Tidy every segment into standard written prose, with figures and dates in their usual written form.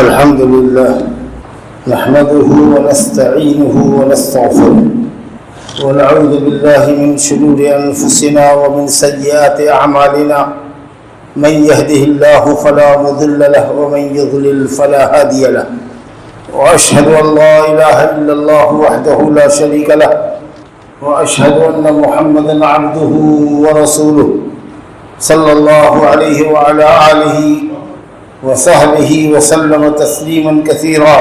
الحمد لله نحمده ونستعينه ونستغفره ونعوذ بالله من شرور أنفسنا ومن سيئات أعمالنا من يهده الله فلا مضل له ومن يضلل فلا هادي له وأشهد أن لا إله إلا الله وحده لا شريك له وأشهد أن محمدا عبده ورسوله صلى الله عليه وعلى آله وصحبه وسلم تسليما كثيرا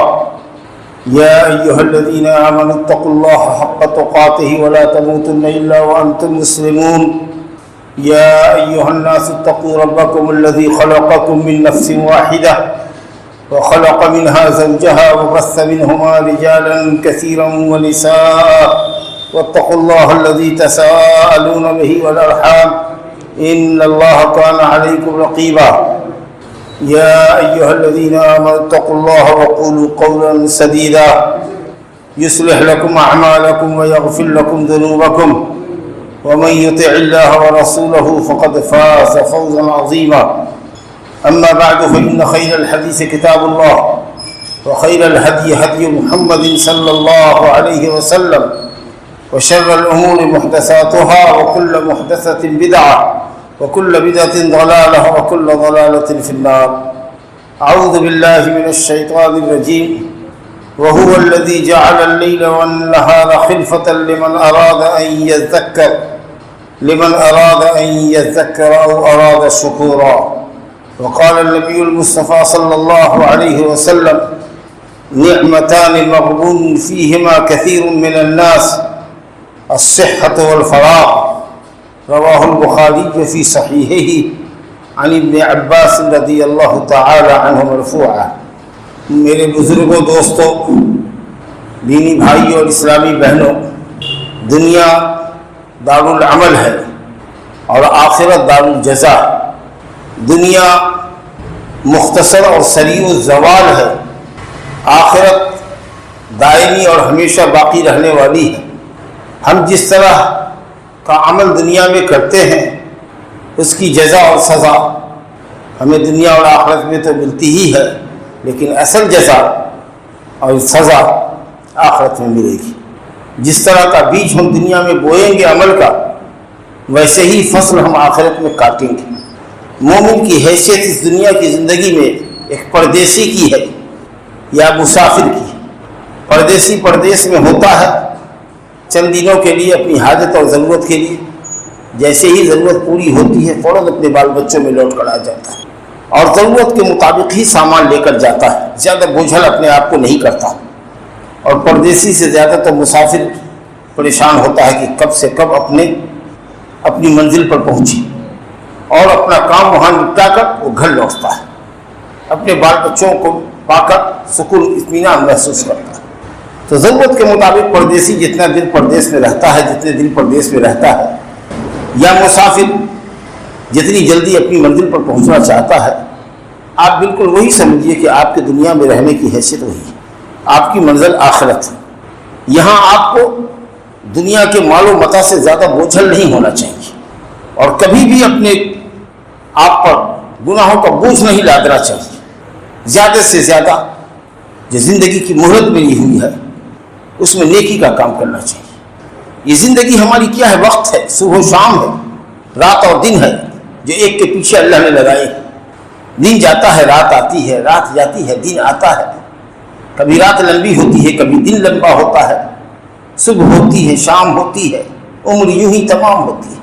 يا أيها الذين آمنوا اتقوا الله حق تقاته ولا تموتن إلا وأنتم مسلمون يا أيها الناس اتقوا ربكم الذي خلقكم من نفس واحدة وخلق منها زوجها وبث منهما رجالا كثيرا ونساء واتقوا الله الذي تساءلون به والأرحام إن الله كان عليكم رقيبا يا أيها الذين آمنوا اتقوا الله وقولوا قولا سديدا يصلح لكم أعمالكم ويغفر لكم ذنوبكم ومن يطع الله ورسوله فقد فاز فوزا عظيما أما بعد فإن خير الحديث كتاب الله وخير الهدي هدي محمد صلى الله عليه وسلم وشر الأمور محدثاتها وكل محدثة بدعة وكل بدعة ضلالة وكل ضلالة في النار أعوذ بالله من الشيطان الرجيم وهو الذي جعل الليل والنهار خلفة لمن أراد أن يذكر أو أراد شكورا وقال النبي المصطفى صلى الله عليه وسلم نعمتان مغبون فيهما كثير من الناس الصحة والفراغ رواہ البخاری فی صحیحہ عن ابن عباس رضی اللہ تعالی عنہ مرفوعا۔ میرے بزرگوں، دوستوں، دینی بھائیوں اور اسلامی بہنوں، دنیا دار العمل ہے اور آخرت دار الجزا۔ دنیا مختصر اور سریع الزوال ہے، آخرت دائمی اور ہمیشہ باقی رہنے والی ہے۔ ہم جس طرح کا عمل دنیا میں کرتے ہیں اس کی جزا اور سزا ہمیں دنیا اور آخرت میں تو ملتی ہی ہے، لیکن اصل جزا اور سزا آخرت میں ملے گی۔ جس طرح کا بیج ہم دنیا میں بوئیں گے عمل کا، ویسے ہی فصل ہم آخرت میں کاٹیں گے۔ مومن کی حیثیت اس دنیا کی زندگی میں ایک پردیسی کی ہے یا مسافر کی۔ پردیسی پردیس میں ہوتا ہے چند دنوں کے لیے اپنی حاجت اور ضرورت کے لیے، جیسے ہی ضرورت پوری ہوتی ہے فوراً اپنے بال بچوں میں لوٹ کر آ جاتا ہے اور ضرورت کے مطابق ہی سامان لے کر جاتا ہے، زیادہ بوجھل اپنے آپ کو نہیں کرتا۔ اور پردیسی سے زیادہ تو مسافر پریشان ہوتا ہے کہ کب سے کب اپنی منزل پر پہنچے اور اپنا کام وہاں نپٹا کر وہ گھر لوٹتا ہے، اپنے بال بچوں کو پا کر سکون اطمینان محسوس کرتا ہے۔ تو ضرورت کے مطابق پردیسی جتنا دن پردیس میں رہتا ہے، جتنے دن پردیس میں رہتا ہے، یا مسافر جتنی جلدی اپنی منزل پر پہنچنا چاہتا ہے، آپ بالکل وہی سمجھیے کہ آپ کے دنیا میں رہنے کی حیثیت وہی ہے۔ آپ کی منزل آخرت ہے۔ یہاں آپ کو دنیا کے مال و متاع سے زیادہ بوجھل نہیں ہونا چاہیے اور کبھی بھی اپنے آپ پر گناہوں کا بوجھ نہیں لادنا چاہیے۔ زیادہ سے زیادہ جو زندگی کی مہلت ملی ہوئی ہے اس میں نیکی کا کام کرنا چاہیے۔ یہ زندگی ہماری کیا ہے؟ وقت ہے، صبح و شام ہے، رات اور دن ہے، جو ایک کے پیچھے اللہ نے لگائے۔ دن جاتا ہے، رات آتی ہے، رات جاتی ہے، دن آتا ہے۔ کبھی رات لمبی ہوتی ہے، کبھی دن لمبا ہوتا ہے، صبح ہوتی ہے، شام ہوتی ہے، عمر یوں ہی تمام ہوتی ہے۔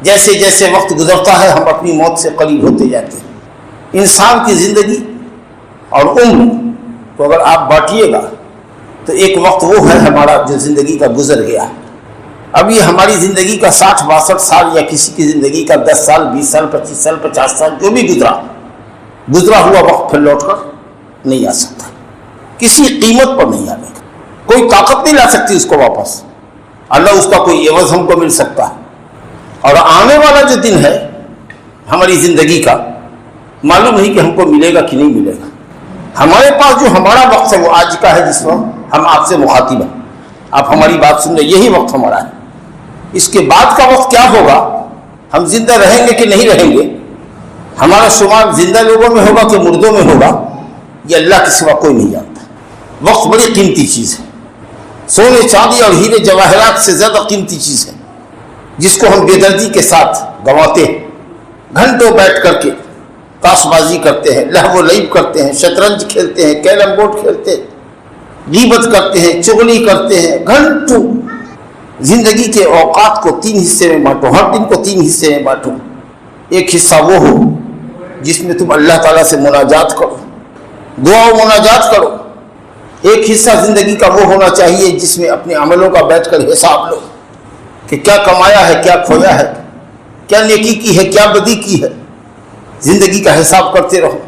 جیسے جیسے وقت گزرتا ہے ہم اپنی موت سے قریب ہوتے جاتے ہیں۔ انسان کی زندگی اور عمر کو اگر آپ بانٹیے گا تو ایک وقت وہ ہے ہمارا جو زندگی کا گزر گیا۔ اب یہ ہماری زندگی کا 60-62 سال یا کسی کی زندگی کا 10 سال 20 سال 25 سال 50 سال جو بھی گزرا ہوا وقت پھر لوٹ کر نہیں آ سکتا، کسی قیمت پر نہیں آئے گا، کوئی طاقت نہیں لا سکتی اس کو واپس۔ اللہ اس کا کوئی عوض ہم کو مل سکتا ہے۔ اور آنے والا جو دن ہے ہماری زندگی کا، معلوم نہیں کہ ہم کو ملے گا کہ نہیں ملے گا۔ ہمارے پاس جو ہمارا وقت ہے وہ آج کا ہے، جس وقت ہم آپ سے مخاطب ہیں، آپ ہماری بات سن رہے، یہی وقت ہمارا ہے۔ اس کے بعد کا وقت کیا ہوگا، ہم زندہ رہیں گے کہ نہیں رہیں گے، ہمارا شمار زندہ لوگوں میں ہوگا کہ مردوں میں ہوگا، یہ اللہ کے سوا کوئی نہیں جانتا۔ وقت بڑی قیمتی چیز ہے، سونے چاندی اور ہیرے جواہرات سے زیادہ قیمتی چیز ہے، جس کو ہم بے دردی کے ساتھ گنواتے ہیں۔ گھنٹوں بیٹھ کر کے تاش بازی کرتے ہیں، لہو و لعب کرتے ہیں، شطرنج کھیلتے ہیں، کیرم بورڈ کھیلتے ہیں، غیبت کرتے ہیں، چغلی کرتے ہیں، گھنٹوں۔ زندگی کے اوقات کو 3 حصے میں بانٹو، ہر دن کو 3 حصے میں بانٹو۔ ایک حصہ وہ ہو جس میں تم اللہ تعالیٰ سے مناجات کرو، دعا و مناجات کرو۔ ایک حصہ زندگی کا وہ ہونا چاہیے جس میں اپنے عملوں کا بیٹھ کر حساب لو کہ کیا کمایا ہے، کیا کھویا ہے، کیا نیکی کی ہے، کیا بدی کی ہے۔ زندگی کا حساب کرتے رہو،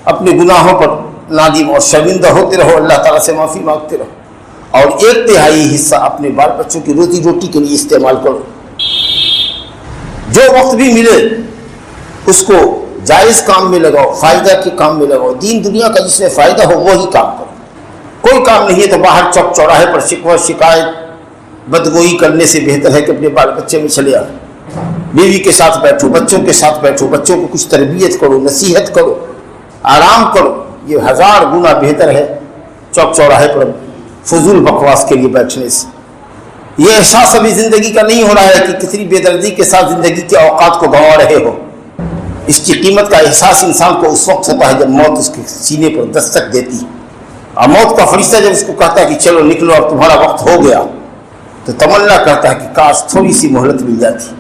اپنے گناہوں پر نادم اور شرمندہ ہوتے رہو، اللہ تعالیٰ سے معافی مانگتے رہو، اور 1/3 حصہ اپنے بال بچوں کی روٹی کے لیے استعمال کرو۔ جو وقت بھی ملے اس کو جائز کام میں لگاؤ، فائدہ کے کام میں لگاؤ، دین دنیا کا جس میں فائدہ ہو وہی کام کرو۔ کوئی کام نہیں ہے تو باہر چوک چوراہے پر شکوہ شکایت بدگوئی کرنے سے بہتر ہے کہ اپنے بال بچے میں چلے آؤ، بیوی کے ساتھ بیٹھو، بچوں کے ساتھ بیٹھو، بچوں کو کچھ تربیت کرو، نصیحت کرو، آرام کرو۔ یہ 1000 گنا بہتر ہے چوک چوراہے پر فضول بکواس کے لیے بیٹھنے سے۔ یہ احساس ابھی زندگی کا نہیں ہو رہا ہے کہ کتنی بے دردی کے ساتھ زندگی کے اوقات کو گنوا رہے ہو۔ اس کی قیمت کا احساس انسان کو اس وقت ہوتا ہے جب موت اس کے سینے پر دستک دیتی ہے، اور موت کا فرشتہ جب اس کو کہتا ہے کہ چلو نکلو اب تمہارا وقت ہو گیا، تو تمنا کرتا ہے کہ کاش تھوڑی سی مہلت مل جاتی۔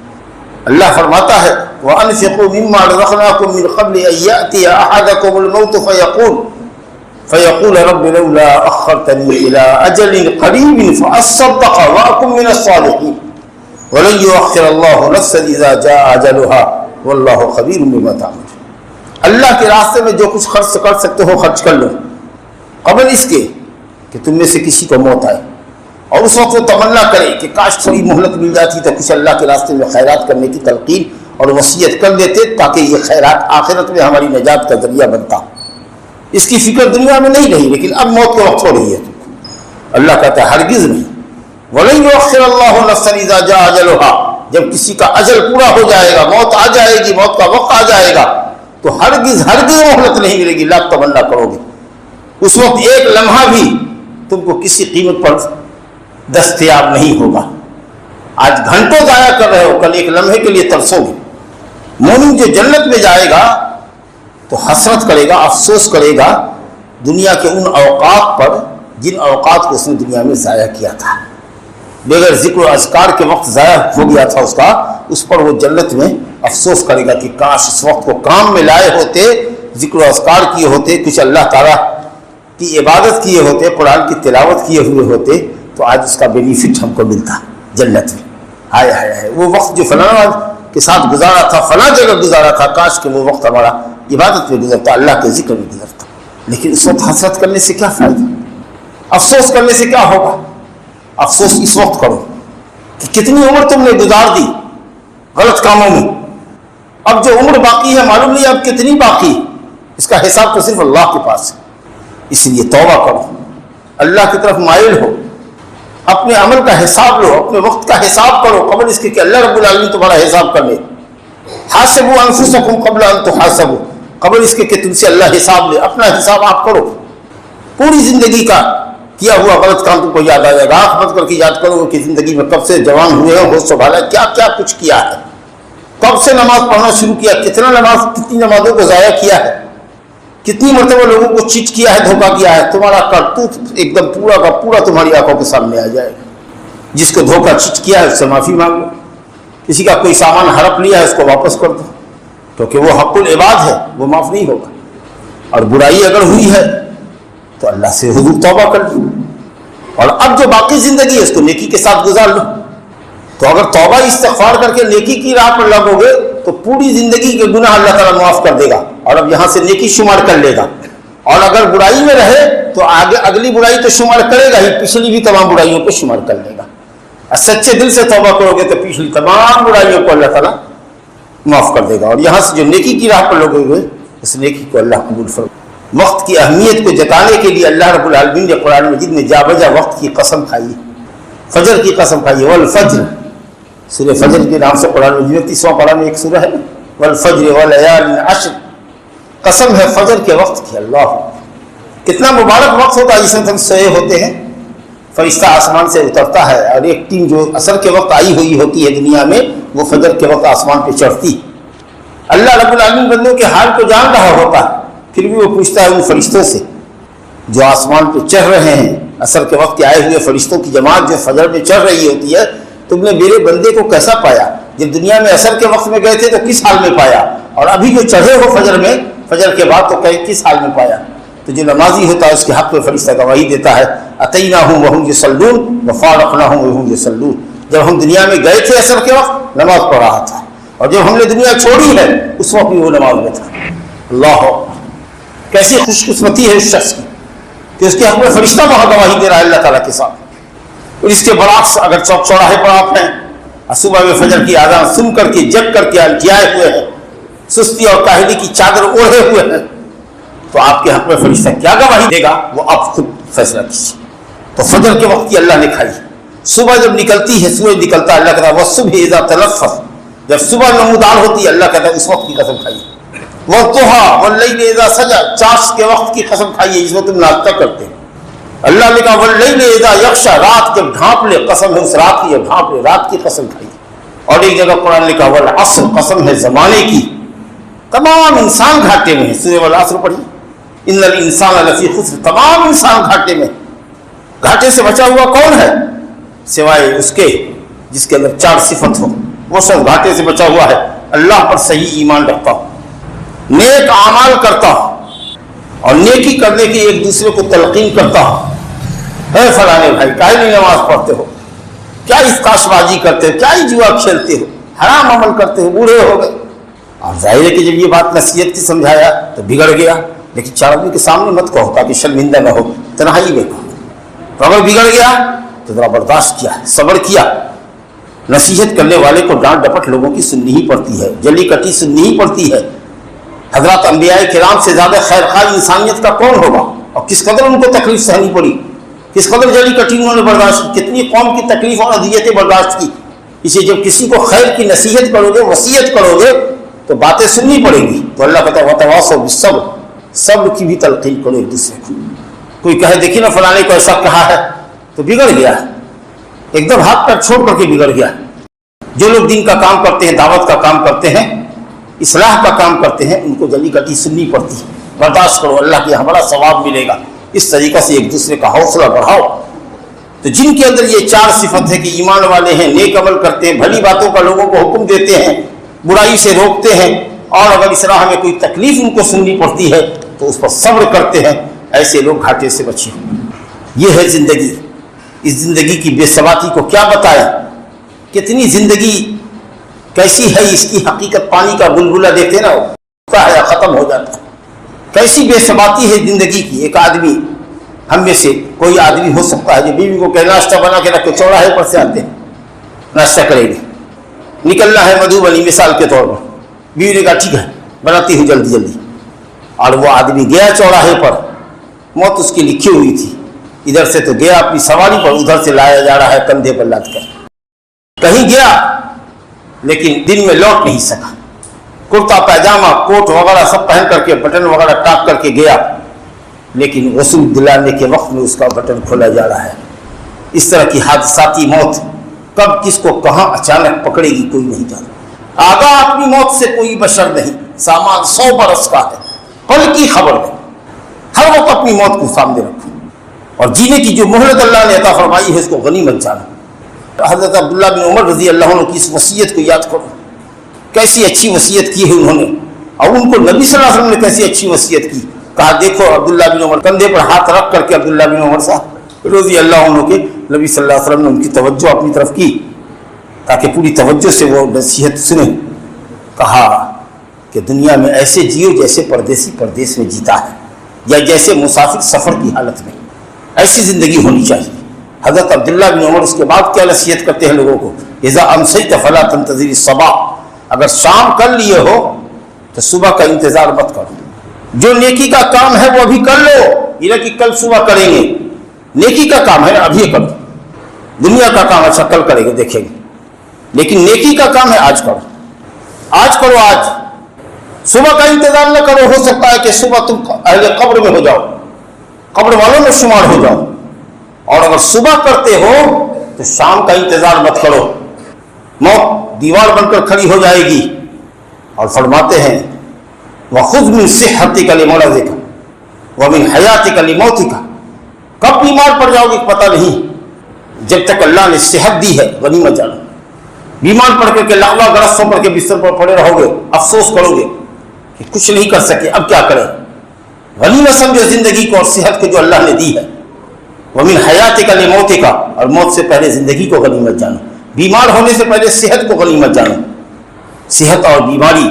اللہ فرماتا ہے وَأَنفِقُوا مِمَّا رَزَقْنَاكُم مِّن قَبْلِ أَن يَأْتِيَ أَحَدَكُمُ الْمَوْتُ فَيَقُولَ رَبِّ لَوْلَا أَخَّرْتَنِي إِلَىٰ أَجَلٍ قَرِيبٍ فَأَصَّدَّقَ وَأَكُن مِّنَ الصَّالِحِينَ وَلَن يُؤَخِّرَ اللَّهُ نَفْسًا إِذَا جَاءَ أَجَلُهَا وَاللَّهُ خَبِيرٌ بِمَا تَعْمَلُونَ۔ اللہ کے راستے میں جو کچھ خرچ کر سکتے ہو خرچ کر لو قبل اس کے کہ تم میں سے کسی کو موت آئے، اور اس وقت وہ تمنا کرے کہ کاش تھوڑی مہلت مل جاتی تو کچھ اللہ کے راستے میں خیرات کرنے کی تلقین اور وصیت کر دیتے، تاکہ یہ خیرات آخرت میں ہماری نجات کا ذریعہ بنتا۔ اس کی فکر دنیا میں نہیں رہی، لیکن اب موت کے وقت ہو رہی ہے۔ اللہ کہتا ہے ہرگز نہیں، وَلَن يُؤَخِّرَ اللَّهُ نَفْسًا إِذَا جَاءَ أَجَلُهَا، جب کسی کا اجل پورا ہو جائے گا، موت آ جائے گی، موت کا وقت آ جائے گا، تو ہرگز مہلت نہیں ملے گی، لاکھ تمنا کرو گے، اس وقت ایک لمحہ بھی تم کو کسی قیمت پر دستیاب نہیں ہوگا۔ آج گھنٹوں ضائع کر رہے ہو، کل ایک لمحے کے لیے ترسو گے۔ مومن جو جنت میں جائے گا تو حسرت کرے گا، افسوس کرے گا دنیا کے ان اوقات پر جن اوقات کو اس نے دنیا میں ضائع کیا تھا، بغیر ذکر و اذکار کے وقت ضائع ہو گیا تھا اس پر وہ جنت میں افسوس کرے گا کہ کاش اس وقت کو کام میں لائے ہوتے، ذکر و اذکار کیے ہوتے، کچھ اللہ تعالیٰ کی عبادت کیے ہوتے، قرآن کی تلاوت کیے ہوئے ہوتے، تو آج اس کا بینیفٹ ہم کو ملتا جنت میں۔ ہائے ہائے ہائے، وہ وقت جو فلاں کے ساتھ گزارا تھا، فلاں جگہ گزارا تھا، کاش کہ وہ وقت ہمارا عبادت میں گزرتا، اللہ کے ذکر میں گزرتا۔ لیکن اس وقت حسرت کرنے سے کیا فائدہ، افسوس کرنے سے کیا ہوگا؟ افسوس اس وقت کرو کہ کتنی عمر تم نے گزار دی غلط کاموں میں، اب جو عمر باقی ہے معلوم نہیں اب کتنی باقی، اس کا حساب تو صرف اللہ کے پاس ہے۔ اس لیے توبہ کرو، اللہ کی طرف مائل ہو، اپنے عمل کا حساب لو، اپنے وقت کا حساب کرو قبل اس کے کہ اللہ رب العالمین تمہارا حساب کر لے۔ حاسبوا انفسکم قبل ان تحاسبوا، قبل اس کے کہ تم سے اللہ حساب لے، اپنا حساب آپ کرو۔ پوری زندگی کا کیا ہوا غلط کام تم کو یاد آ جائے گا، آنکھ بند کر کے یاد کرو کہ زندگی میں کب سے جوان ہوئے ہو، ہوش سنبھالا، کیا کیا کچھ کیا ہے، کب سے نماز پڑھنا شروع کیا، کتنی نمازوں کو ضائع کیا ہے، کتنی مرتبہ لوگوں کو چیٹ کیا ہے، دھوکہ کیا ہے۔ تمہارا کرتوت ایک دم پورا کا پورا تمہاری آنکھوں کے سامنے آ جائے گا۔ جس کو دھوکہ چیٹ کیا ہے اس سے معافی مانگو، کسی کا کوئی سامان ہڑپ لیا ہے اس کو واپس کر دو، کیونکہ وہ حق العباد ہے، وہ معاف نہیں ہوگا۔ اور برائی اگر ہوئی ہے تو اللہ سے حضور توبہ کر لو، اور اب جو باقی زندگی ہے اس کو نیکی کے ساتھ گزار لو۔ تو اگر توبہ استغفار کر کے نیکی کی راہ پر لگو گے تو پوری زندگی کے گناہ اللہ تعالیٰ معاف کر دے گا، اور اب یہاں سے نیکی شمار کر لے گا۔ اور اگر برائی میں رہے تو آگے اگلی برائی تو شمار کرے گا ہی، پچھلی بھی تمام برائیوں کو شمار کر لے گا۔ اور سچے دل سے توبہ کرو گے تو پچھلی تمام برائیوں کو اللہ تعالیٰ معاف کر دے گا، اور یہاں سے جو نیکی کی راہ پر لگو گے اس نیکی کو اللہ قبول فرمائے۔ وقت کی اہمیت کو جتانے کے لیے اللہ رب العالمین نے قرآن مجید میں جا بجا وقت کی قسم کھائی، فجر کی قسم کھائی، والفجر، سورہ فجر کے نام سے قرآن مجید میں 30واں پارہ میں ایک سورہ ہے، والفجر ولیال عشر، قسم ہے فجر کے وقت کی۔ اللہ کتنا مبارک وقت ہوتا ہے جس میں ہم سوئے ہوتے ہیں، فرشتہ آسمان سے اترتا ہے اور ایک ٹیم جو عصر کے وقت آئی ہوئی ہوتی ہے دنیا میں وہ فجر کے وقت آسمان پہ چڑھتی. اللہ رب العالمین بندوں کے حال کو جان رہا ہوتا ہے، پھر بھی وہ پوچھتا ہے ان فرشتوں سے جو آسمان پہ چڑھ رہے ہیں، عصر کے وقت کے آئے ہوئے فرشتوں کی جماعت جو فجر میں چڑھ رہی ہوتی ہے، تم نے میرے بندے کو کیسا پایا؟ جب دنیا میں عصر کے وقت میں گئے تھے تو کس حال میں پایا، اور ابھی جو چڑھے ہو فجر میں، فجر کے بعد تو کس حال میں پایا؟ تو جو نمازی ہوتا ہے اس کے حق میں فرشتہ گواہی دیتا ہے، اتیناہم وہم یصلون وفارقناہم وہم یصلون. جب ہم دنیا میں گئے تھے عصر کے وقت نماز پڑھ رہا تھا، اور جب ہم نے دنیا چھوڑی ہے اس وقت بھی وہ نماز میں تھا. اللہ کیسی خوش قسمتی ہے اس شخص کی کہ اس کے حق میں فرشتہ وہاں گواہی دے رہا ہے اللہ تعالیٰ کے ساتھ. اور اس کے برعکس اگر چوک چوراہے پر آپ ہیں اور صبح میں فجر کی آذان سن کر کے جگ کر کے الجھائے ہوئے ہیں، سستی اور کاہلی کی چادر اوڑھے ہوئے ہیں، تو آپ کے حق میں فرشتہ کیا گواہی دے گا وہ آپ خود فیصلہ کیجیے. تو فجر کے وقت کی اللہ نے کھائی. صبح جب نکلتی ہے، سورج نکلتا ہے، اللہ کہتا ہے والصبح اذا تنفس، جب صبح نمودار ہوتی ہے اللہ کہتا ہے اس وقت کی قسم کھائیے. والضحیٰ واللیل اذا سجا، چاش کے وقت کی قسم کھائیے جس میں تم ناشتہ کرتے ہیں. اللہ نے کہا واللیل اذا یغشا، رات جب ڈھانپ لے، قسم ہے اس رات کی جب ڈھانپ لے، رات کی قسم کھائیے. اور ایک جگہ قرآن نے کہا والعصر، قسم ہے زمانے کی، تمام انسان گھاٹے میں ہیں. سورہ والعصر پڑھی، ان الانسان لفی خسر، تمام انسان گھاٹے میں. گھاٹے سے بچا ہوا کون ہے سوائے اس کے جس کے اندر 4 صفت ہو؟ وہ سب گھاٹے سے بچا ہوا ہے. اللہ پر صحیح ایمان رکھتا ہو، نیک اعمال کرتا ہو، اور نیکی کرنے کی ایک دوسرے کو تلقین کرتا ہو. ہے فلانے بھائی کاہے نہیں نماز پڑھتے ہو، کیا اسکاش بازی کرتے ہو، کیا ہی جوا کھیلتے ہو، حرام عمل کرتے ہو، بوڑھے ہو گئے. اور ظاہر ہے کہ جب یہ بات نصیحت کی سمجھایا تو بگڑ گیا. لیکن 4 آدمی کے سامنے مت کہو تاکہ شرمندہ نہ ہو، تنہائی میں کہو. تو اگر بگڑ گیا تو ذرا برداشت کیا، صبر کیا. نصیحت کرنے والے کو ڈانٹ ڈپٹ لوگوں کی سننی ہی پڑتی ہے، جلی کٹی سننی ہی پڑتی ہے. حضرات انبیاء کرام سے زیادہ خیر خواہ انسانیت کا کون ہوگا؟ اور کس قدر ان کو تکلیف سہنی پڑی، کس قدر جلی کٹی انہوں نے برداشت کی، کتنی قوم کی تکلیف اور اذیتیں برداشت کی. اسے جب کسی کو خیر کی نصیحت کرو گے، وصیت کرو گے تو باتیں سننی پڑیں گی. تو اللہ کہتا ہے وتواصوا بالصبر، صبر کی بھی تلقین کرو ایک دوسرے کو. کوئی کہے دیکھیے نا فلانے کو ایسا کہا ہے تو بگڑ گیا، ایک دم ہاتھ پیر چھوڑ کر کے بگڑ گیا. جو لوگ دین کا کام کرتے ہیں، دعوت کا کام کرتے ہیں، اصلاح کا کام کرتے ہیں، ان کو جلی کٹی سننی پڑتی ہے. برداشت کرو، اللہ کے یہاں بڑا ثواب ملے گا. اس طریقہ سے ایک دوسرے کا حوصلہ بڑھاؤ. تو جن کے اندر یہ 4 صفت ہے کہ ایمان والے ہیں، نیک عمل کرتے ہیں، بھلی باتوں کا لوگوں کو حکم دیتے ہیں، برائی سے روکتے ہیں، اور اگر اس راہ میں کوئی تکلیف ان کو سننی پڑتی ہے تو اس پر صبر کرتے ہیں، ایسے لوگ گھاٹے سے بچے. یہ ہے زندگی. اس زندگی کی بے ثباتی کو کیا بتائیں؟ کتنی زندگی کیسی ہے، اس کی حقیقت پانی کا بلبلہ دیکھتے نا ہوتا ہے ختم ہو جاتا ہے. کیسی بے ثباتی ہے زندگی کی. ایک آدمی، ہم میں سے کوئی آدمی ہو سکتا ہے جو بیوی کو کہ ناشتہ بنا کے رکھے، چوراہے پر سے آتے ہیں ناشتہ کریں گے، نکلنا ہے مدھوبنی مثال کے طور پر. بیوی نے کہا ٹھیک ہے بناتی ہوں جلدی جلدی. اور وہ آدمی گیا چوراہے پر، موت اس کی لکھی ہوئی تھی. ادھر سے تو گیا اپنی سواری پر، ادھر سے لایا جا رہا ہے کندھے پر لاد کر. کہیں گیا لیکن دن میں لوٹ نہیں سکا. کرتا پیجامہ کوٹ وغیرہ سب پہن کر کے بٹن وغیرہ ٹاپ کر کے گیا، لیکن غسل دلانے کے وقت میں اس کا بٹن کھولا جا رہا ہے. اس طرح کی حادثاتی موت کب کس کو کہاں اچانک پکڑے گی کوئی نہیں جانتا. آگاہ اپنی موت سے کوئی بشر نہیں. سامان 100 برس کا ہے، پل کی خبر نہیں. ہر وقت اپنی موت کو سامنے رکھو، اور جینے کی جو مہلت اللہ نے عطا فرمائی ہے اس کو غنیمت جانا. حضرت عبداللہ بن عمر رضی اللہ عنہ کی اس وصیت کو یاد کرو. کیسی اچھی وصیت کی ہے انہوں نے، اور ان کو نبی صلی اللہ علیہ وسلم نے کیسی اچھی وصیت کی. کہا دیکھو عبداللہ بن عمر، کندھے پر ہاتھ رکھ کر کے عبداللہ بن عمر صاحب رضی اللہ عنہ کے نبی صلی اللہ علیہ وسلم نے ان کی توجہ اپنی طرف کی تاکہ پوری توجہ سے وہ نصیحت سنیں. کہا کہ دنیا میں ایسے جیو جیسے پردیسی پردیس میں جیتا ہے، یا جیسے مسافر سفر کی حالت میں. ایسی زندگی ہونی چاہیے. حضرت عبداللہ بن عمر اس کے بعد کیا نصیحت کرتے ہیں لوگوں کو؟ اذا امسیت فلا تنتظر الصباح، اگر شام کر لیے ہو تو صبح کا انتظار مت کرو. جو نیکی کا کام ہے وہ ابھی کر لو، یہ کہ کل صبح کریں گے. نیکی کا کام ہے نا ابھی کرو. دنیا کا کام اچھا کل کریں گے دیکھیں گے، لیکن نیکی کا کام ہے آج کرو. آج کرو، آج. صبح کا انتظار نہ کرو، ہو سکتا ہے کہ صبح تم اہل قبر میں ہو جاؤ. قبر والوں میں شمار ہو جاؤ، اور اگر صبح کرتے ہو تو شام کا انتظار مت کرو، موت دیوار بن کر کھڑی ہو جائے گی۔ اور فرماتے ہیں وَخُذْ مِنْ صِحَّتِكَ لِمَرَضِكَ وَمِنْ حَيَاتِكَ لِمَوْتِكَ، کب بیمار پڑ جاؤ گے پتہ نہیں، جب تک اللہ نے صحت دی ہے غنیمت جانو۔ بیمار پڑ کر کے لغوا گرس ہو کر کے بستر پر پڑے رہو گے، افسوس کرو گے کہ کچھ نہیں کر سکے، اب کیا کریں۔ غنیمت سمجھو زندگی کو اور صحت کو جو اللہ نے دی ہے۔ وَمِنْ حَيَاتِكَ لِمَوْتِكَ، اور موت سے پہلے زندگی کو غنیمت جانو، بیمار ہونے سے پہلے صحت کو غنیمت جانو۔ صحت اور بیماری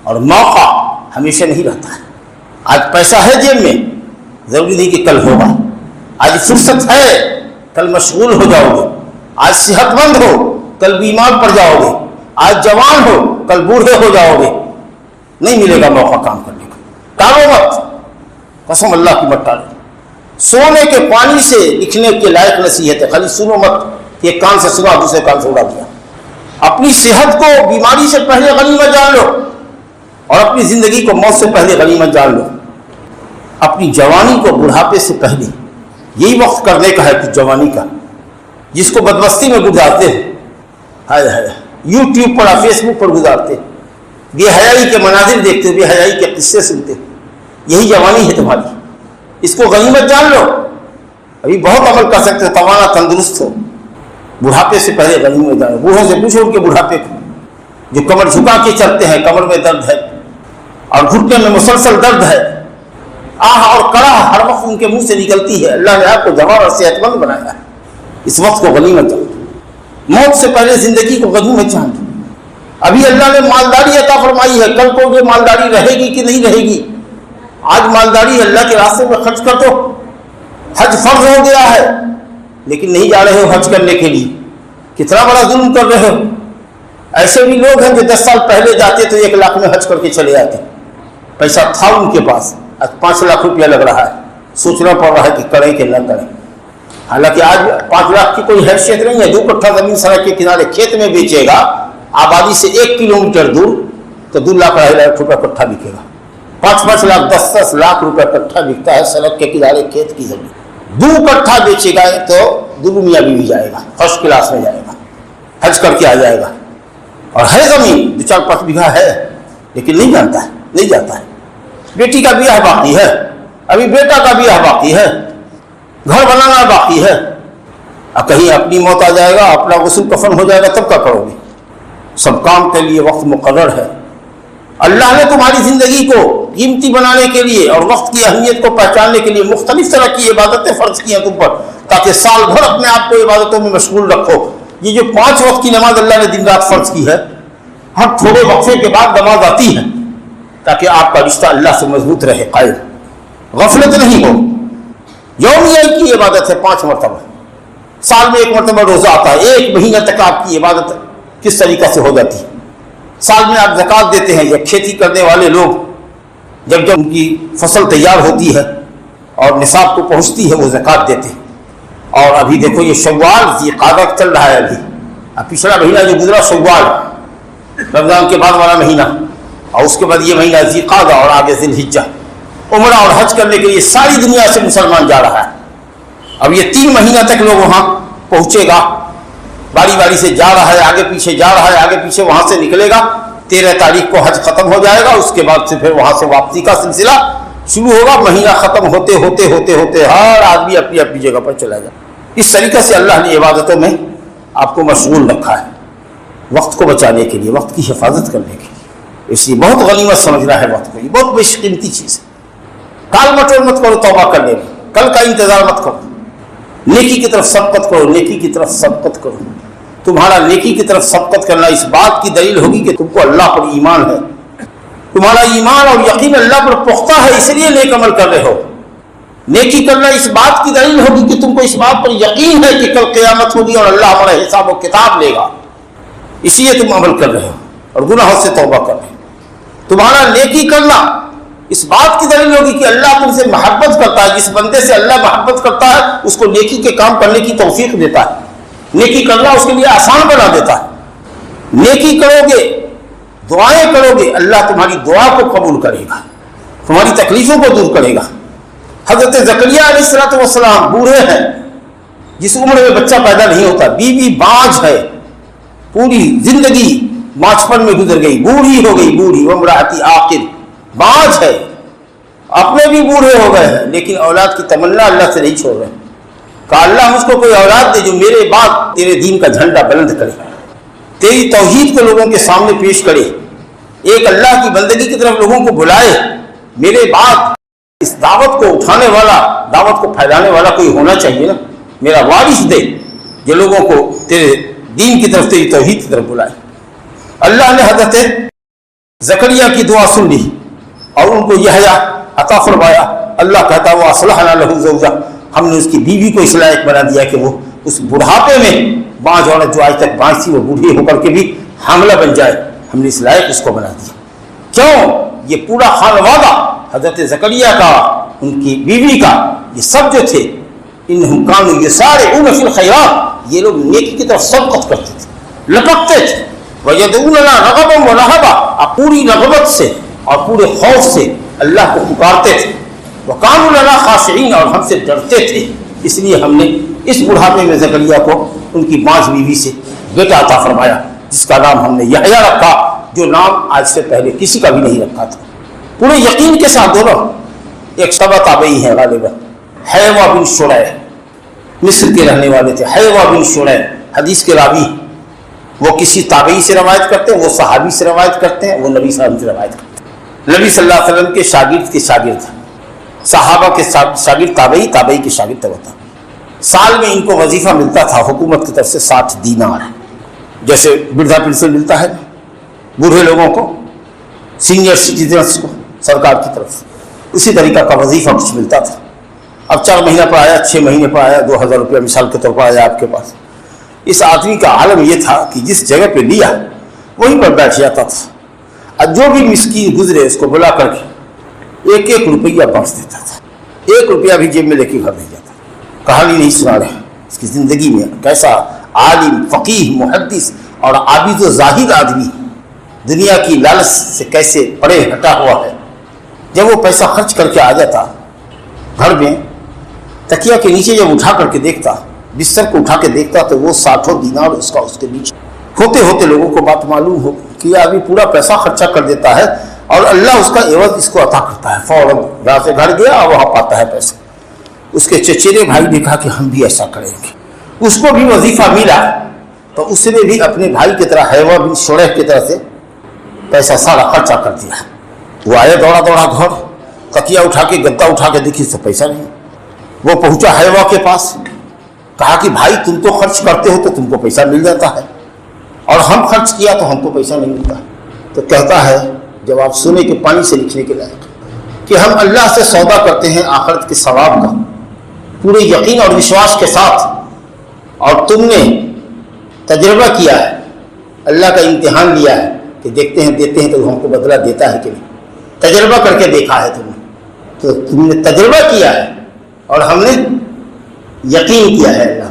اور موقع ہمیشہ نہیں رہتا ہے۔ آج پیسہ ہے جیب میں، ضروری نہیں کہ کل ہوگا۔ آج فرصت ہے، کل مشغول ہو جاؤ گے۔ آج صحت مند ہو، کل بیمار پڑ جاؤ گے۔ آج جوان ہو، کل بوڑھے ہو جاؤ گے۔ نہیں ملے گا موقع کام کرنے کا۔ ٹالو مت، قسم اللہ کی مت ٹالو۔ سونے کے پانی سے لکھنے کے لائق نصیحت ہے، خالی سنو مت، ایک کان سے سنا دوسرے کان سے اڑا دیا۔ اپنی صحت کو بیماری سے پہلے غنیمت جان لو، اور اپنی زندگی کو موت سے پہلے غنیمت جان لو۔ اپنی جوانی کو بڑھاپے سے پہلے، یہی وقت کرنے کا ہے کچھ جوانی کا، جس کو بدمستی میں گزارتے ہیں، ہائے ہائے یوٹیوب پر فیس بک پر گزارتے، بے حیائی کے مناظر دیکھتے، بے حیائی کے قصے سنتے، یہی جوانی ہے تمہاری۔ اس کو غنیمت جان لو، ابھی بہت عمل کر سکتے ہو، توانا تندرست ہو۔ بڑھاپے سے پہلے غنیمت جان لو۔ بوڑھوں سے پوچھو ان کے بڑھاپے کو، جو کمر جھکا کے چلتے ہیں، کمر میں درد ہے اور گھٹنے میں مسلسل درد ہے، آہ اور کڑا ہر وقت ان کے منہ سے نکلتی ہے۔ اللہ نے آپ کو جوان اور صحت مند بنایا ہے، اس وقت کو غنیمت جان لو۔ موت سے پہلے زندگی کو غنیمت جان لو۔ ابھی اللہ نے مالداری عطا فرمائی ہے، کل کو یہ مالداری رہے گی کہ نہیں رہے گی۔ آج مالداری اللہ کے راستے میں خرچ کر دو۔ حج فرض ہو گیا ہے لیکن نہیں جا رہے ہو حج کرنے کے لیے، کتنا بڑا ظلم کر رہے ہو۔ ایسے بھی لوگ ہیں جو 10 سال پہلے جاتے تو 1 لاکھ میں حج کر کے چلے آتے، پیسہ تھا ان کے پاس، آج 5 لاکھ روپیہ لگ رہا ہے، سوچنا پڑ رہا ہے کہ کریں کہ نہ کریں۔ حالانکہ آج 5 لاکھ کی کوئی حیثیت نہیں ہے۔ 2 کٹھا زمین سڑک کے کنارے کھیت میں بیچے گا، آبادی سے 1 کلومیٹر دور، تو 2 لاکھ 2.5 لاکھ روپیہ کٹھا بکے گا۔ 5 لاکھ 10 لاکھ روپیہ کٹھا بکتا ہے سڑک کے کنارے کھیت کی زمین۔ 2 کٹھا بیچے گا تو دلو میاں بھی جائے گا، فرسٹ کلاس میں جائے گا، حج کر کے آ جائے گا۔ اور ہے زمین 2-4-5 بیگھہ ہے لیکن نہیں جانتا ہے، نہیں جاتا ہے۔ بیٹی کا بیاہ باقی ہے، ابھی بیٹا کا بیاہ باقی ہے، گھر بنانا باقی ہے، اور کہیں اپنی موت آ جائے گا، اپنا غسل کفن ہو جائے گا، تب کیا کرو گے؟ سب کام کے لیے وقت مقرر ہے۔ اللہ نے تمہاری زندگی کو قیمتی بنانے کے لیے اور وقت کی اہمیت کو پہچاننے کے لیے مختلف طرح کی عبادتیں فرض کی ہیں تم پر، تاکہ سال بھر اپنے آپ کو عبادتوں میں مشغول رکھو۔ یہ جو 5 وقت کی نماز اللہ نے دن رات فرض کی ہے، ہر تھوڑے وقفے کے بعد نماز آتی ہے تاکہ آپ کا رشتہ اللہ سے مضبوط رہے، قائم، غفلت نہیں ہو۔ یومیہ کی عبادت ہے 5 مرتبہ، سال میں 1 مرتبہ روزہ آتا ہے، 1 مہینہ تک آپ کی عبادت کس طریقہ سے ہو جاتی ہے۔ سال میں آپ زکوٰۃ دیتے ہیں، یا کھیتی کرنے والے لوگ جب ان کی فصل تیار ہوتی ہے اور نصاب کو پہنچتی ہے وہ زکوٰۃ دیتے ہیں۔ اور ابھی دیکھو یہ شوال ذی-قعدہ چل رہا ہے، اب پچھلا مہینہ جو گزرا شوال، رمضان کے بعد والا مہینہ، اور اس کے بعد یہ مہینہ ذی-قعدہ اور آگے ذی الحجہ۔ عمرہ اور حج کرنے کے لیے ساری دنیا سے مسلمان جا رہا ہے۔ اب یہ 3 مہینہ تک لوگ وہاں پہنچے گا، باری باری سے جا رہا ہے، آگے پیچھے جا رہا ہے، آگے پیچھے وہاں سے نکلے گا۔ 13 تاریخ کو حج ختم ہو جائے گا، اس کے بعد سے پھر وہاں سے واپسی کا سلسلہ شروع ہوگا۔ مہینہ ختم ہوتے ہوتے ہوتے ہوتے ہر آدمی اپنی اپنی جگہ پر چلا جائے۔ اس طریقے سے اللہ نے عبادتوں میں آپ کو مشغول رکھا ہے، وقت کو بچانے کے لیے، وقت کی حفاظت کرنے کے لیے۔ اس لیے بہت غنیمت سمجھنا ہے وقت کو، یہ بہت بیش قیمتی چیز ہے۔ ٹال مٹول مت کرو توبہ کرنے میں، کل کا انتظار مت کرو، نیکی کی طرف سبقت کرو، نیکی کی طرف سبقت کرو۔ تمہارا نیکی کی طرف سبقت کرنا اس بات کی دلیل ہوگی کہ تم کو اللہ پر ایمان ہے، تمہارا ایمان اور یقین اللہ پر پختہ ہے، اس لیے نیک عمل کر رہے ہو۔ نیکی کرنا اس بات کی دلیل ہوگی کہ تم کو اس بات پر یقین ہے کہ کل قیامت ہوگی اور اللہ ہمارا حساب و کتاب لے گا، اس لیے تم عمل کر رہے ہو اور گناہوں سے توبہ کر رہے ہو۔ تمہارا نیکی کرنا اس بات کی دلیل ہوگی کہ اللہ تم سے محبت کرتا ہے، جس بندے سے اللہ محبت کرتا ہے اس کو نیکی کے کام کرنے کی توفیق دیتا ہے، نیکی کرنا اس کے لیے آسان بنا دیتا ہے۔ نیکی کرو گے، دعائیں کرو گے، اللہ تمہاری دعا کو قبول کرے گا، تمہاری تکلیفوں کو دور کرے گا۔ حضرت زکریا علیہ السلام بوڑھے ہیں، جس عمر میں بچہ پیدا نہیں ہوتا، بیوی باج ہے، پوری زندگی بانجپن میں گزر گئی، بوڑھی ہو گئی، بوڑھی وامرأتی عاقر، باج ہے، اپنے بھی بوڑھے ہو گئے ہیں، لیکن اولاد کی تمنا اللہ سے نہیں چھوڑ رہے. کہا اللہ مجھ کو کوئی اولاد دے جو میرے بعد تیرے دین کا جھنڈا بلند کرے، تیری توحید کو لوگوں کے سامنے پیش کرے، ایک اللہ کی بندگی کی طرف لوگوں کو بلائے. میرے بعد اس دعوت کو اٹھانے والا، دعوت کو پھیلانے والا کوئی ہونا چاہیے نا، میرا وارث دے جو لوگوں کو تیرے دین کی طرف، تیری توحید کی طرف بلائے. اللہ نے حضرت زکریا کی دعا سن لی اور ان کو یحییٰ عطا فرمایا. اللہ کہتا وہ اصلحنا لہ زوجہ، ہم نے اس کی بیوی کو اس لائق بنا دیا کہ وہ اس بڑھاپے میں، بانج عورت جو آج تک بانج تھی وہ بوڑھی ہو کر کے بھی حاملہ بن جائے، ہم نے اس لائق اس کو بنا دیا. کیوں؟ یہ پورا خانوادہ حضرت زکریا کا، ان کی بیوی کا، یہ سب جو تھے، انہم کانوا یسارعون فی الخیرات، یہ لوگ نیکی کی طرف سبقت کرتے تھے، لپکتے تھے. وَيَدْعُونَنَا رَغَبًا وَرَهَبًا، اور پوری رغبت سے اور پورے خوف سے اللہ کو پکارتے تھے. وَكَانُوا لَنَا خَاشِعِينَ، اور ہم سے ڈرتے تھے. اس لیے ہم نے اس بڑھاپے میں زکریا کو ان کی بانج بیوی سے بیٹا عطا فرمایا، جس کا نام ہم نے یحییٰ رکھا، جو نام آج سے پہلے کسی کا بھی نہیں رکھا تھا. پورے یقین کے ساتھ دونوں ایک سبا تابعی ہے غالباً، حیوہ بن شریح، مصر کے رہنے والے تھے. حیوہ بن شریح حدیث کے راوی، وہ کسی تابعی سے روایت کرتے ہیں، وہ صحابی سے روایت کرتے ہیں، وہ نبی صلی اللہ علیہ وسلم سے روایت کرتے ہیں. نبی صلی اللہ علیہ وسلم کے شاگرد کے شاگرد، صحابہ کے شاگرد تابعی، تابعی کے شاگرد ہوتا. سال میں ان کو وظیفہ ملتا تھا حکومت کی طرف سے 60 دینار، جیسے بردھا پنشن ملتا ہے بوڑھے لوگوں کو، سینئر سٹیزنس کو سرکار کی طرف، اسی طریقہ کا وظیفہ کچھ ملتا تھا. اب 4 مہینہ پر آیا، 6 مہینے پر آیا، 2000 روپیہ مثال کے طور پر آیا آپ کے پاس. اس آدمی کا عالم یہ تھا کہ جس جگہ پہ لیا وہیں پر بیٹھ جاتا تھا، اور جو بھی مسکین گزرے اس کو بلا کر کے 1 روپیہ بخش دیتا تھا. 1 روپیہ بھی جیب میں لے کے گھر نہیں جاتا. کہانی نہیں سنا رہے ہیں اس کی زندگی میں کیسا عالم، فقیہ، محدث اور عابد و زاہد آدمی دنیا کی لالچ سے کیسے پرے ہٹا ہوا ہے. جب وہ پیسہ خرچ کر کے آ جاتا گھر میں، تکیہ کے نیچے جب اٹھا کر کے دیکھتا، بستر کو اٹھا کے دیکھتا، تو وہ 60 دینار اس کے نیچے ہوتے ہوتے لوگوں کو بات معلوم ہو کہ یہ ابھی پورا پیسہ خرچہ کر دیتا ہے اور اللہ اس کا عوض اس کو عطا کرتا ہے. فوراً یہاں سے گھر گیا اور وہاں پاتا ہے پیسہ. اس کے چچیرے بھائی نے کہا کہ ہم بھی ایسا کریں گے. اس کو بھی وظیفہ ملا تو اس نے بھی اپنے بھائی کی طرح، حیوہ بن شریح کی طرح سے پیسہ سارا خرچہ کر دیا. وہ آیا دوڑا دوڑا گھر، تکیہ اٹھا کے، گدا اٹھا کے دیکھی تو پیسہ نہیں. وہ پہنچا حیوہ کے پاس، کہا کہ بھائی تم تو خرچ کرتے ہو تو تم کو پیسہ مل جاتا ہے، اور ہم خرچ کیا تو ہم کو پیسہ نہیں ملتا. تو کہتا ہے جواب سونے کے پانی سے لکھنے کے لائق کہ ہم اللہ سے سودا کرتے ہیں آخرت کے ثواب کا پورے یقین اور وشواس کے ساتھ، اور تم نے تجربہ کیا ہے، اللہ کا امتحان لیا ہے کہ دیکھتے ہیں دیتے ہیں تو ہم کو بدلہ دیتا ہے کہ نہیں. تجربہ کر کے دیکھا ہے تم نے، تو تم نے تجربہ کیا ہے اور ہم نے یقین کیا ہے اللہ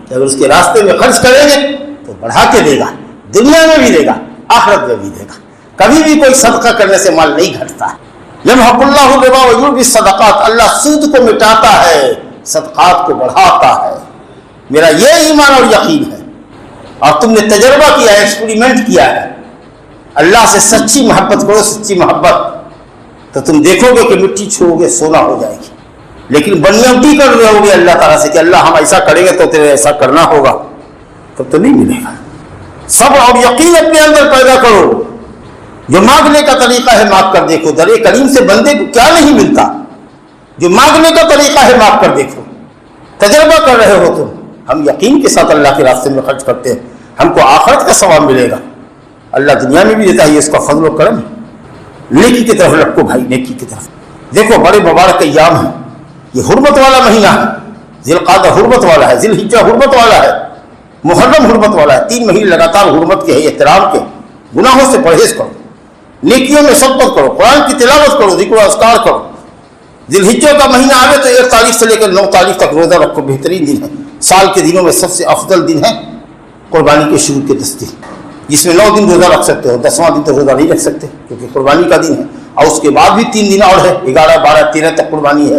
کہ اگر اس کے راستے میں خرچ کریں گے تو بڑھا کے دے گا، دنیا میں بھی دے گا، آخرت میں بھی دے گا. کبھی بھی کوئی صدقہ کرنے سے مال نہیں گھٹتا ہے. یمحق اللہ الربا ویربی الصدقات، اللہ سود کو مٹاتا ہے، صدقات کو بڑھاتا ہے. میرا یہ ایمان اور یقین ہے. اور تم نے تجربہ کیا ہے، ایکسپریمنٹ کیا ہے. اللہ سے سچی محبت کرو، سچی محبت، تو تم دیکھو گے کہ مٹی چھوڑو گے سونا ہو جائے گی. لیکن بنیادی کر رہے ہوگے اللہ تعالیٰ سے کہ اللہ ہم ایسا کریں گے تو تیرے ایسا کرنا ہوگا، تب تو نہیں ملے گا. صبر اور یقین اپنے اندر پیدا کرو. جو مانگنے کا طریقہ ہے مانگ کر دیکھو. در کریم سے بندے کو کیا نہیں ملتا؟ جو مانگنے کا طریقہ ہے مانگ کر دیکھو. تجربہ کر رہے ہو تم. ہم یقین کے ساتھ اللہ کے راستے میں خرچ کرتے ہیں، ہم کو آخرت کا ثواب ملے گا. اللہ دنیا میں بھی دیتا ہے، یہ اس کا فضل و کرم. نیکی کی طرف لپکو بھائی، نیکی کی طرف. دیکھو بڑے مبارک ایام ہیں، یہ حرمت والا مہینہ ہے. ذی القعدہ حرمت والا ہے، ذی الحجہ حرمت والا ہے، محرم حرمت والا ہے. 3 مہینے لگاتار حرمت کے ہے، احترام کے. گناہوں سے پرہیز کرو، نیکیوں میں سبقت کرو، قرآن کی تلاوت کرو، ذکر و اذکار کرو. ذی الحجہ کا مہینہ آئے تو 1 تاریخ سے لے کر 9 تاریخ تک روزہ رکھو. بہترین دن ہے، سال کے دنوں میں سب سے افضل دن ہے قربانی کے شروع کے 10 دن، جس میں 9 دن روزہ رکھ سکتے ہو. 10واں دن تو روزہ نہیں رکھ سکتے کیونکہ قربانی کا دن ہے. اور اس کے بعد بھی 3 دن اور ہے، 11، 12، 13 تک قربانی ہے.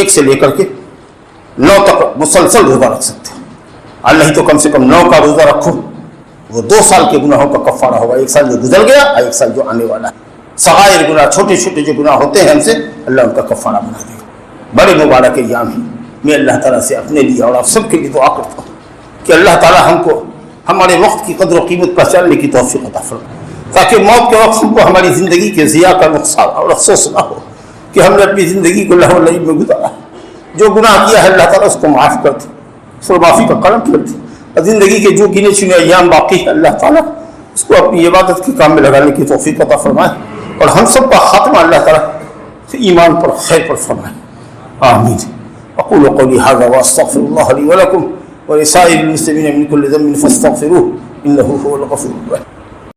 1 سے لے کر کے 9 تک مسلسل روزہ رکھ سکتے ہو، اور نہیں تو کم سے کم 9 کا روزہ رکھو، وہ 2 سال کے گناہوں کا کفارہ ہوگا، 1 سال جو گزر گیا اور 1 سال جو آنے والا ہے۔ صغائر گناہ، چھوٹے چھوٹے جو گناہ ہوتے ہیں ہم سے، اللہ ان کا کفارہ بنا دے گا۔ بڑے مبارک ایام ہیں، میں اللہ تعالیٰ سے اپنے لیے اور آپ سب کے لیے دعا کرتا ہوں کہ اللہ تعالیٰ ہم کو ہمارے وقت کی قدر و قیمت پہچاننے کی توفیق عطا فرمائے، تاکہ موت کے وقت ہم کو ہماری زندگی کے ضیاع کا نقصان اور افسوس نہ ہو کہ ہم نے اپنی زندگی کو لہو لعب میں گزارا۔ جو گناہ کیا ہے اللہ تعالیٰ اس کو معاف کر دے، اس کو معافی کا کرم کر دے، اور زندگی کے جو گنے چنے ایام باقی ہے اللہ تعالیٰ اس کو اپنی عبادت کے کام میں لگانے کی توفیق عطا فرمائے، اور ہم سب کا خاتمہ اللہ تعالیٰ ایمان پر خیر پر فرمائے، آمین۔ اقول قولی ھذا واستغفر اللہ لی ولکم ولسائر المسلمین من کل ذنب فاستغفروہ انہ هو الغفور الرحیم۔